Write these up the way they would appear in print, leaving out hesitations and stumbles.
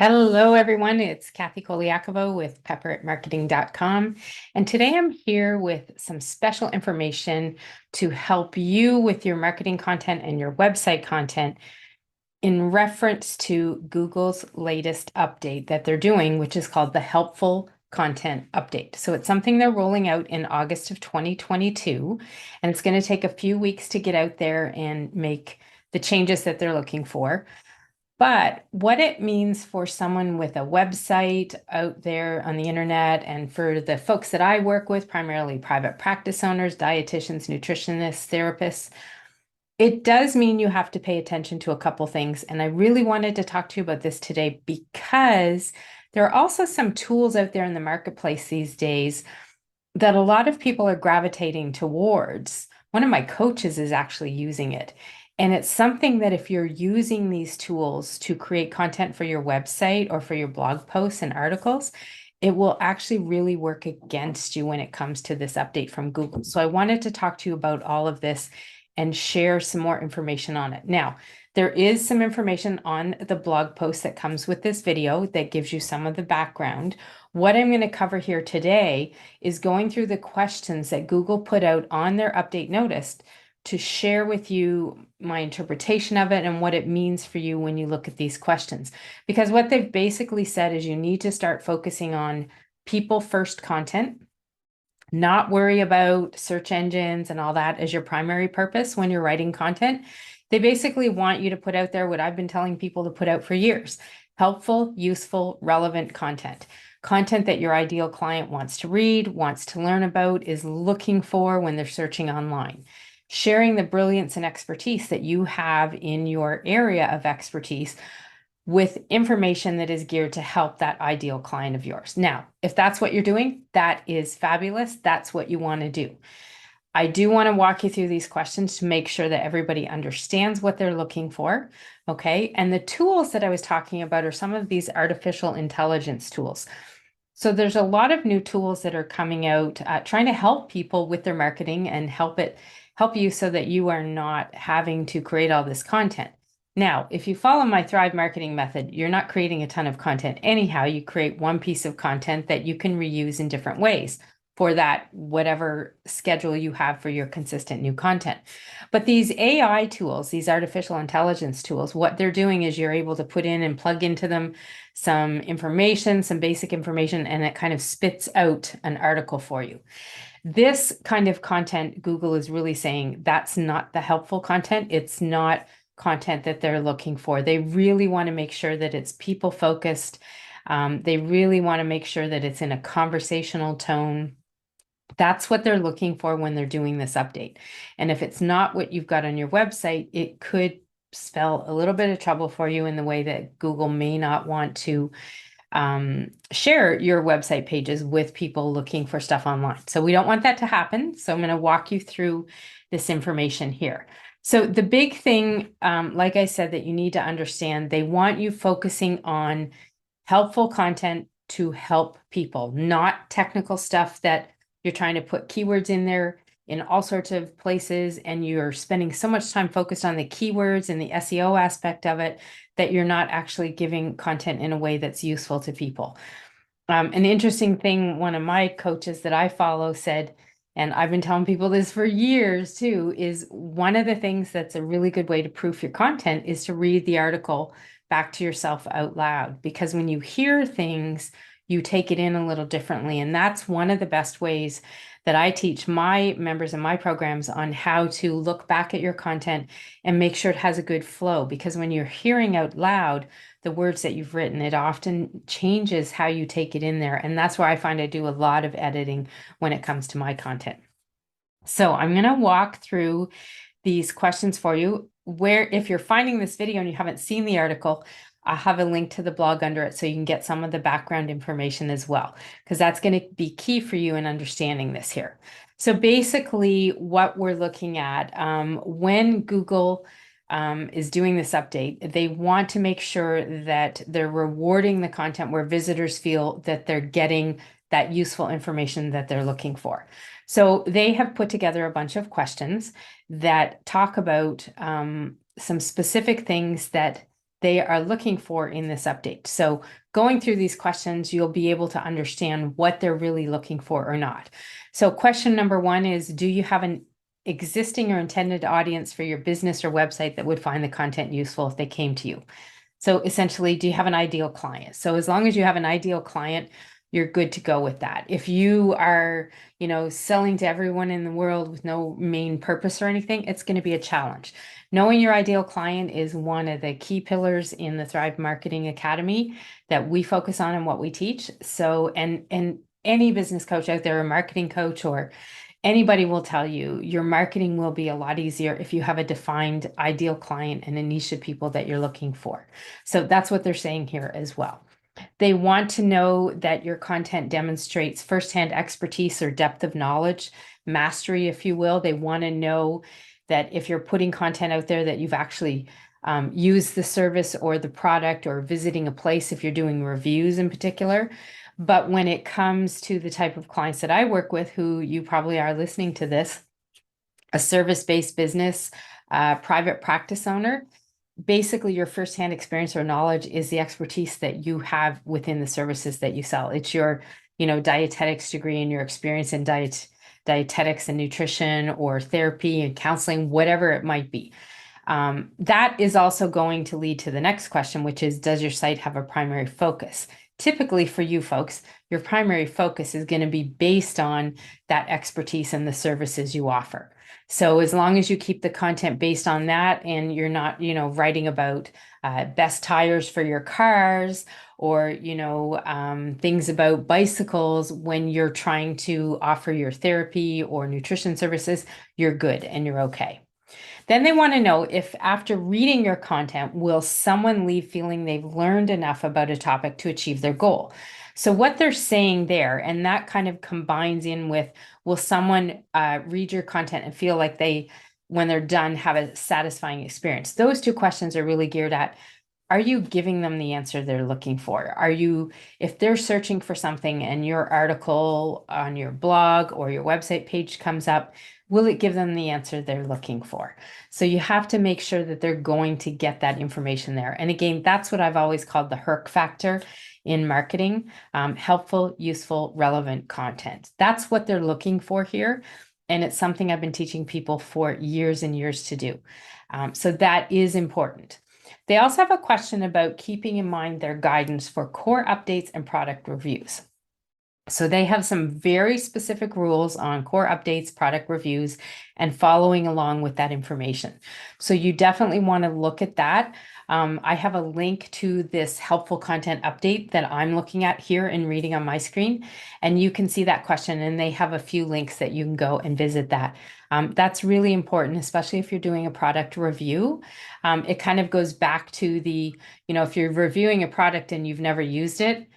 Hello, everyone. It's Kathy Colaiacovo with pepperatmarketing.com. And today I'm here with some special information to help you with your marketing content and your website content in reference to Google's latest update that they're doing, which is called the Helpful Content Update. So it's something they're rolling out in August of 2022, and it's going to take a few weeks to get out there and make the changes that they're looking for. But what it means for someone with a website out there on the internet, and for the folks that I work with, primarily private practice owners, dietitians, nutritionists, therapists, it does mean you have to pay attention to a couple things. And I really wanted to talk to you about this today because there are also some tools out there in the marketplace these days that a lot of people are gravitating towards. One of my coaches is actually using it. And it's something that if you're using these tools to create content for your website or for your blog posts and articles, it will actually really work against you when it comes to this update from Google. So I wanted to talk to you about all of this and share some more information on it. Now, there is some information on the blog post that comes with this video that gives you some of the background. What I'm going to cover here today is going through the questions that Google put out on their update notice to share with you my interpretation of it and what it means for you when you look at these questions. Because what they've basically said is you need to start focusing on people first content, not worry about search engines and all that as your primary purpose when you're writing content. They basically want you to put out there what I've been telling people to put out for years: helpful, useful, relevant content. Content that your ideal client wants to read, wants to learn about, is looking for when they're searching online. Sharing the brilliance and expertise that you have in your area of expertise with information that is geared to help that ideal client of yours. Now, if that's what you're doing, that is fabulous. That's what you want to do. I do want to walk you through these questions to make sure that everybody understands what they're looking for. Okay. And the tools that I was talking about are some of these artificial intelligence tools. So there's a lot of new tools that are coming out, trying to help people with their marketing and help you so that you are not having to create all this content. Now, if you follow my Thrive marketing method, you're not creating a ton of content anyhow. You create one piece of content that you can reuse in different ways for that whatever schedule you have for your consistent new content. But these AI tools, these artificial intelligence tools, what they're doing is you're able to put in and plug into them some information, some basic information, and it kind of spits out an article for you. This kind of content, Google is really saying that's not the helpful content. It's not content that they're looking for. They really want to make sure that it's people focused. They really want to make sure that it's in a conversational tone. That's what they're looking for when they're doing this update. And if it's not what you've got on your website, it could spell a little bit of trouble for you in the way that Google may not want to share your website pages with people looking for stuff online. So we don't want that to happen. So I'm going to walk you through this information here. So the big thing, like I said, that you need to understand, they want you focusing on helpful content to help people, not technical stuff that you're trying to put keywords in there in all sorts of places, and you're spending so much time focused on the keywords and the SEO aspect of it that you're not actually giving content in a way that's useful to people. An interesting thing, one of my coaches that I follow said, and I've been telling people this for years too, is one of the things that's a really good way to proof your content is to read the article back to yourself out loud, because when you hear things, you take it in a little differently. And that's one of the best ways that I teach my members in my programs on how to look back at your content and make sure it has a good flow. Because when you're hearing out loud the words that you've written, it often changes how you take it in there. And that's where I find I do a lot of editing when it comes to my content. So I'm going to walk through these questions for you, where if you're finding this video and you haven't seen the article, I have a link to the blog under it so you can get some of the background information as well, because that's going to be key for you in understanding this here. So basically what we're looking at, when Google is doing this update, they want to make sure that they're rewarding the content where visitors feel that they're getting that useful information that they're looking for. So they have put together a bunch of questions that talk about some specific things that they are looking for in this update. So going through these questions, you'll be able to understand what they're really looking for or not. So question number one is, do you have an existing or intended audience for your business or website that would find the content useful if they came to you? So essentially, do you have an ideal client? So as long as you have an ideal client, you're good to go with that. If you are, selling to everyone in the world with no main purpose or anything, it's going to be a challenge. Knowing your ideal client is one of the key pillars in the Thrive Marketing Academy that we focus on and what we teach. So, and any business coach out there, a marketing coach, or anybody will tell you your marketing will be a lot easier if you have a defined ideal client and a niche of people that you're looking for. So that's what they're saying here as well. They want to know that your content demonstrates firsthand expertise or depth of knowledge, mastery, if you will. They want to know that if you're putting content out there that you've actually used the service or the product, or visiting a place if you're doing reviews in particular. But when it comes to the type of clients that I work with, who you probably are listening to this, a service-based business, private practice owner, basically your firsthand experience or knowledge is the expertise that you have within the services that you sell. It's your, dietetics degree and your experience in dietetics and nutrition or therapy and counseling, whatever it might be. That is also going to lead to the next question, which is, does your site have a primary focus? Typically for you folks, your primary focus is going to be based on that expertise and the services you offer. So as long as you keep the content based on that, and you're not, writing about best tires for your cars, or, things about bicycles when you're trying to offer your therapy or nutrition services, you're good and you're okay. Then they want to know if, after reading your content, will someone leave feeling they've learned enough about a topic to achieve their goal? So what they're saying there, and that kind of combines in with, will someone read your content and feel like they, when they're done, have a satisfying experience? Those two questions are really geared at, are you giving them the answer they're looking for? Are you, if they're searching for something and your article on your blog or your website page comes up, will it give them the answer they're looking for? So you have to make sure that they're going to get that information there. And again, that's what I've always called the HERC factor in marketing, helpful, useful, relevant content. That's what they're looking for here. And it's something I've been teaching people for years and years to do. So that is important. They also have a question about keeping in mind their guidance for core updates and product reviews. So they have some very specific rules on core updates, product reviews, and following along with that information. So you definitely want to look at that. I have a link to this helpful content update that I'm looking at here and reading on my screen, and you can see that question, and they have a few links that you can go and visit that. That's really important, especially if you're doing a product review. It kind of goes back to the, if you're reviewing a product and you've never used it,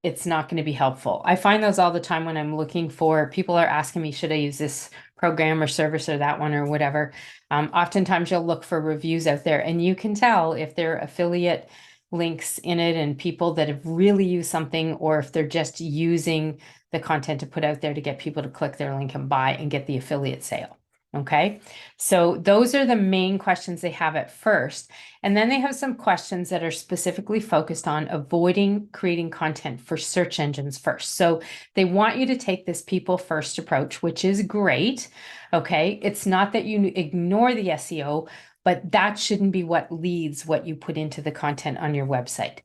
it's not going to be helpful. I find those all the time when I'm looking for, people are asking me, should I use this program or service or that one or whatever. Oftentimes you'll look for reviews out there, and you can tell if they're affiliate links in it and people that have really used something, or if they're just using the content to put out there to get people to click their link and buy and get the affiliate sale. Okay, so those are the main questions they have at first. And then they have some questions that are specifically focused on avoiding creating content for search engines first. So they want you to take this people first approach, which is great. Okay, it's not that you ignore the SEO, but that shouldn't be what leads what you put into the content on your website.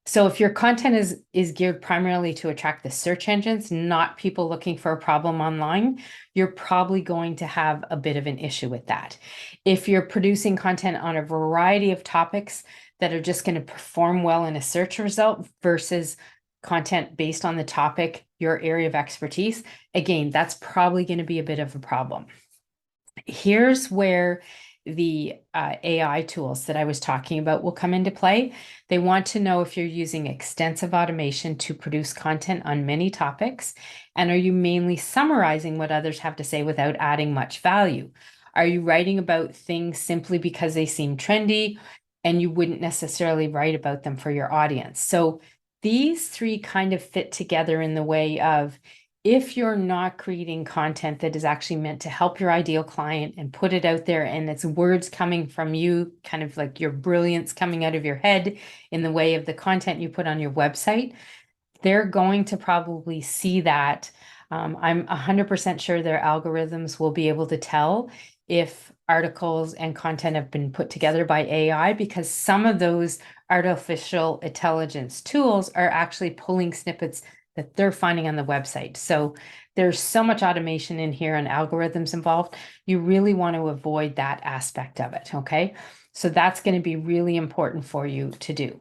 So if your content is geared primarily to attract the search engines, not people looking for a problem online, you're probably going to have a bit of an issue with that. If you're producing content on a variety of topics that are just going to perform well in a search result versus content based on the topic, your area of expertise, again, that's probably going to be a bit of a problem. Here's where the AI tools that I was talking about will come into play. They want to know if you're using extensive automation to produce content on many topics, and are you mainly summarizing what others have to say without adding much value? Are you writing about things simply because they seem trendy and you wouldn't necessarily write about them for your audience? So these three kind of fit together in the way of, if you're not creating content that is actually meant to help your ideal client and put it out there, and it's words coming from you, kind of like your brilliance coming out of your head in the way of the content you put on your website, they're going to probably see that. I'm 100% sure their algorithms will be able to tell if articles and content have been put together by AI, because some of those artificial intelligence tools are actually pulling snippets that they're finding on the website. So there's so much automation in here and algorithms involved. You really want to avoid that aspect of it, okay? So that's going to be really important for you to do.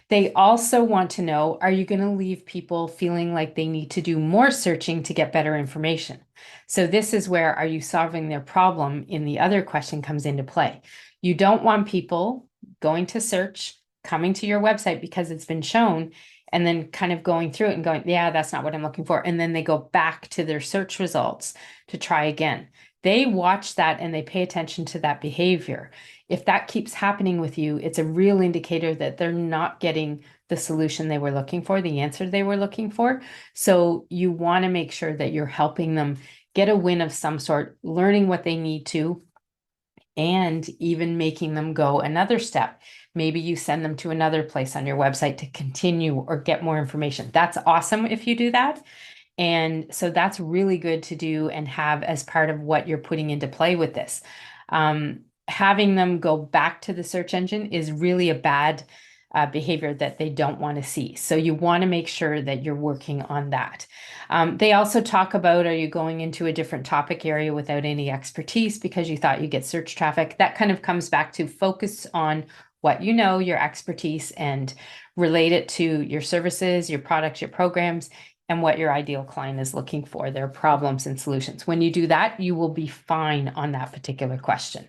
They also want to know, are you going to leave people feeling like they need to do more searching to get better information? So this is where, are you solving their problem, in the other question comes into play. You don't want people going to search, coming to your website because it's been shown, and then kind of going through it and going, yeah, that's not what I'm looking for. And then they go back to their search results to try again. They watch that and they pay attention to that behavior. If that keeps happening with you, it's a real indicator that they're not getting the solution they were looking for, the answer they were looking for. So you want to make sure that you're helping them get a win of some sort, learning what they need to, and even making them go another step. Maybe you send them to another place on your website to continue or get more information. That's awesome if you do that. And so that's really good to do and have as part of what you're putting into play with this. Having them go back to the search engine is really a bad behavior that they don't want to see. So you want to make sure that you're working on that. They also talk about, are you going into a different topic area without any expertise because you thought you get search traffic? That kind of comes back to focus on what you know, your expertise, and relate it to your services, your products, your programs, and what your ideal client is looking for, their problems and solutions. When you do that, you will be fine on that particular question.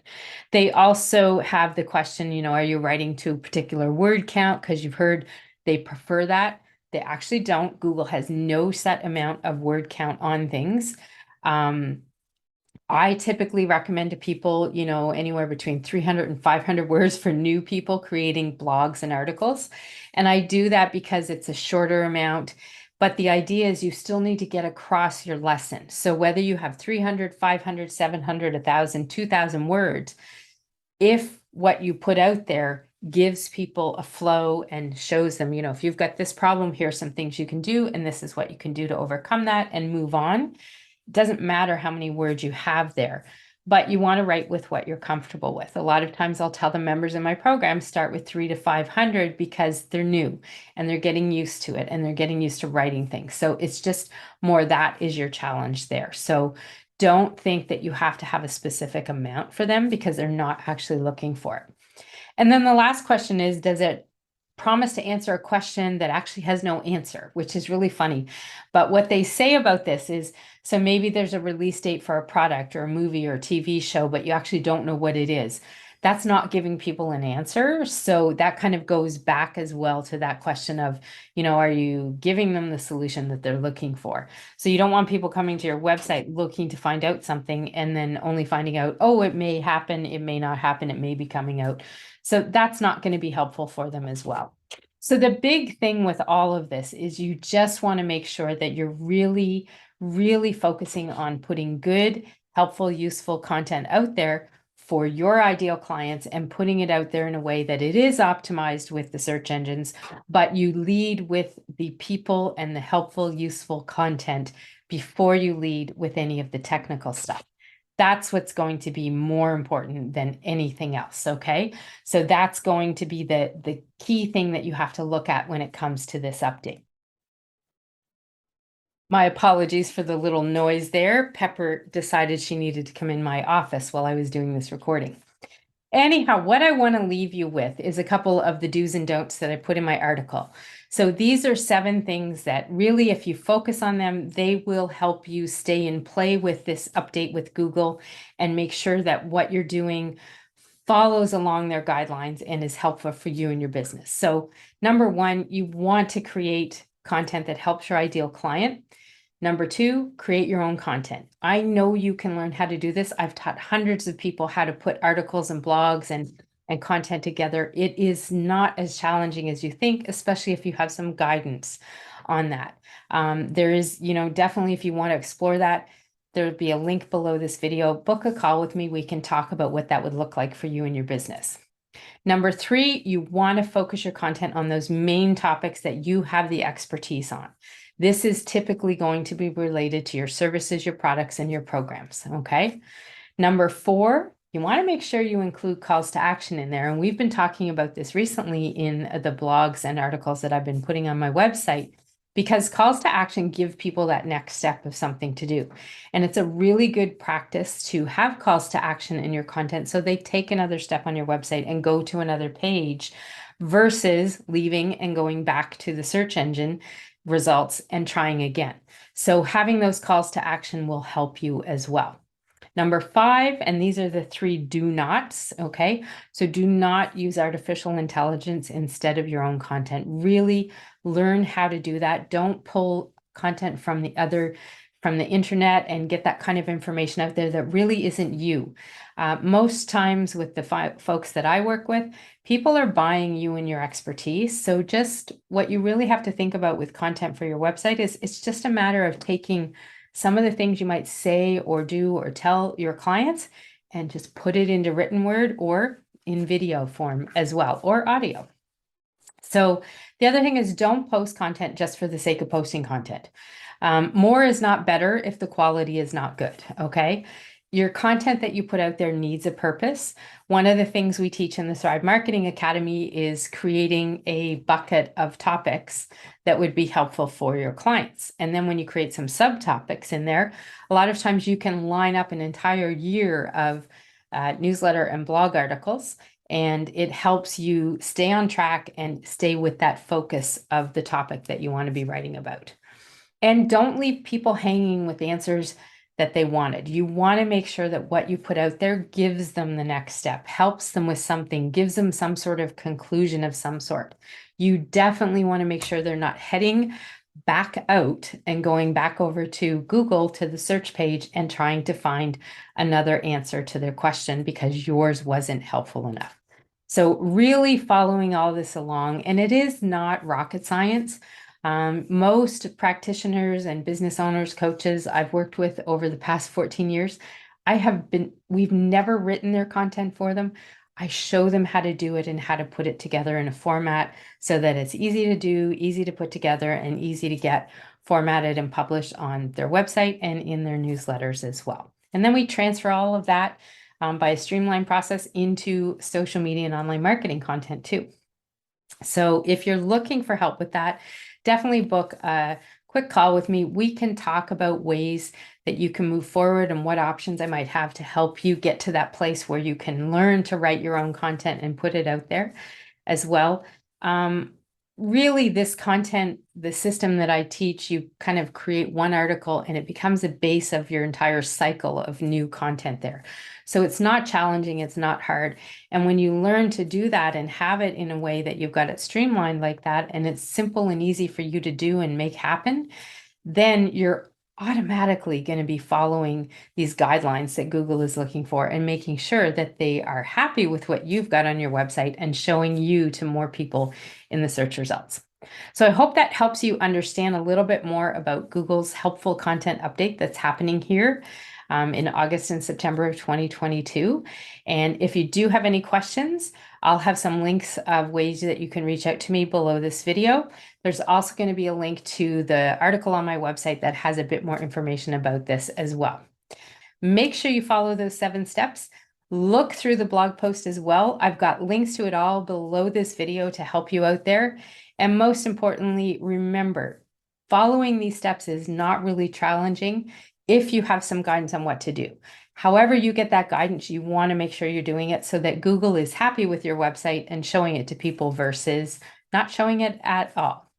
They also have the question, are you writing to a particular word count? Because you've heard they prefer that. They actually don't. Google has no set amount of word count on things. I typically recommend to people, anywhere between 300 and 500 words for new people creating blogs and articles. And I do that because it's a shorter amount. But the idea is you still need to get across your lesson. So whether you have 300, 500, 700, 1,000, 2,000 words, if what you put out there gives people a flow and shows them, if you've got this problem, here's some things you can do, and this is what you can do to overcome that and move on. It doesn't matter how many words you have there, but you want to write with what you're comfortable with. A lot of times I'll tell the members in my program, start with 300 to 500 because they're new and they're getting used to it and they're getting used to writing things. So it's just more that is your challenge there. So don't think that you have to have a specific amount for them because they're not actually looking for it. And then the last question is, does it promise to answer a question that actually has no answer, which is really funny. But what they say about this is, so maybe there's a release date for a product or a movie or a TV show, but you actually don't know what it is. That's not giving people an answer. So that kind of goes back as well to that question of, are you giving them the solution that they're looking for? So you don't want people coming to your website looking to find out something and then only finding out, oh, it may happen, it may not happen, it may be coming out. So that's not going to be helpful for them as well. So the big thing with all of this is you just want to make sure that you're really, really focusing on putting good, helpful, useful content out there for your ideal clients and putting it out there in a way that it is optimized with the search engines, but you lead with the people and the helpful, useful content before you lead with any of the technical stuff. That's what's going to be more important than anything else, okay? So that's going to be the key thing that you have to look at when it comes to this update. My apologies for the little noise there. Pepper decided she needed to come in my office while I was doing this recording. Anyhow, what I want to leave you with is a couple of the do's and don'ts that I put in my article. So these are 7 things that really, if you focus on them, they will help you stay in play with this update with Google and make sure that what you're doing follows along their guidelines and is helpful for you and your business. So number 1, you want to create content that helps your ideal client. Number 2, create your own content. I know you can learn how to do this. I've taught hundreds of people how to put articles and blogs and content together. It is not as challenging as you think, especially if you have some guidance. on that. There is, definitely if you want to explore that, there'll be a link below this video. Book a call with me. We can talk about what that would look like for you and your business. Number 3, you want to focus your content on those main topics that you have the expertise on. This is typically going to be related to your services, your products, and your programs, okay? Number 4, you want to make sure you include calls to action in there. And we've been talking about this recently in the blogs and articles that I've been putting on my website, because calls to action give people that next step of something to do. And it's a really good practice to have calls to action in your content so they take another step on your website and go to another page versus leaving and going back to the search engine results and trying again. So having those calls to action will help you as well. Number 5, and these are the 3 do nots, okay? So do not use artificial intelligence instead of your own content. Really learn how to do that. Don't pull content from the internet and get that kind of information out there that really isn't you. Most times with the folks that I work with, people are buying you and your expertise. So just what you really have to think about with content for your website is it's just a matter of taking some of the things you might say or do or tell your clients and just put it into written word or in video form as well, or audio. So the other thing is don't post content just for the sake of posting content. More is not better if the quality is not good, okay? Your content that you put out there needs a purpose. One of the things we teach in the Thrive Marketing Academy is creating a bucket of topics that would be helpful for your clients. And then when you create some subtopics in there, a lot of times you can line up an entire year of newsletter and blog articles, and it helps you stay on track and stay with that focus of the topic that you want to be writing about. And don't leave people hanging with answers that they wanted. You want to make sure that what you put out there gives them the next step, helps them with something, gives them some sort of conclusion of some sort. You definitely want to make sure they're not heading back out and going back over to Google to the search page and trying to find another answer to their question because yours wasn't helpful enough. So really following all this along, and it is not rocket science. Most practitioners and business owners, coaches I've worked with over the past 14 years, we've never written their content for them. I show them how to do it and how to put it together in a format so that it's easy to do, easy to put together, and easy to get formatted and published on their website and in their newsletters as well. And then we transfer all of that by a streamlined process into social media and online marketing content too. So if you're looking for help with that, definitely book a quick call with me. We can talk about ways that you can move forward and what options I might have to help you get to that place where you can learn to write your own content and put it out there as well. Really, this content, the system that I teach, you kind of create one article and it becomes a base of your entire cycle of new content there. So it's not challenging, it's not hard. And when you learn to do that and have it in a way that you've got it streamlined like that, and it's simple and easy for you to do and make happen, then you're automatically going to be following these guidelines that Google is looking for and making sure that they are happy with what you've got on your website and showing you to more people in the search results. So I hope that helps you understand a little bit more about Google's helpful content update that's happening here in August and September of 2022. And if you do have any questions, I'll have some links of ways that you can reach out to me below this video. There's also going to be a link to the article on my website that has a bit more information about this as well. Make sure you follow those 7 steps. Look through the blog post as well. I've got links to it all below this video to help you out there. And most importantly, remember, following these steps is not really challenging if you have some guidance on what to do. However you get that guidance, you want to make sure you're doing it so that Google is happy with your website and showing it to people versus not showing it at all.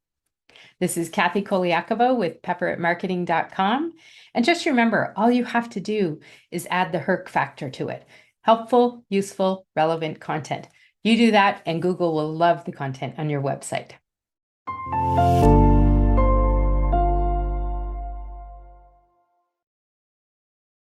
This is Kathy Colaiacovo with pepper@marketing.com. And just remember, all you have to do is add the Herc factor to it. Helpful, useful, relevant content. You do that and Google will love the content on your website.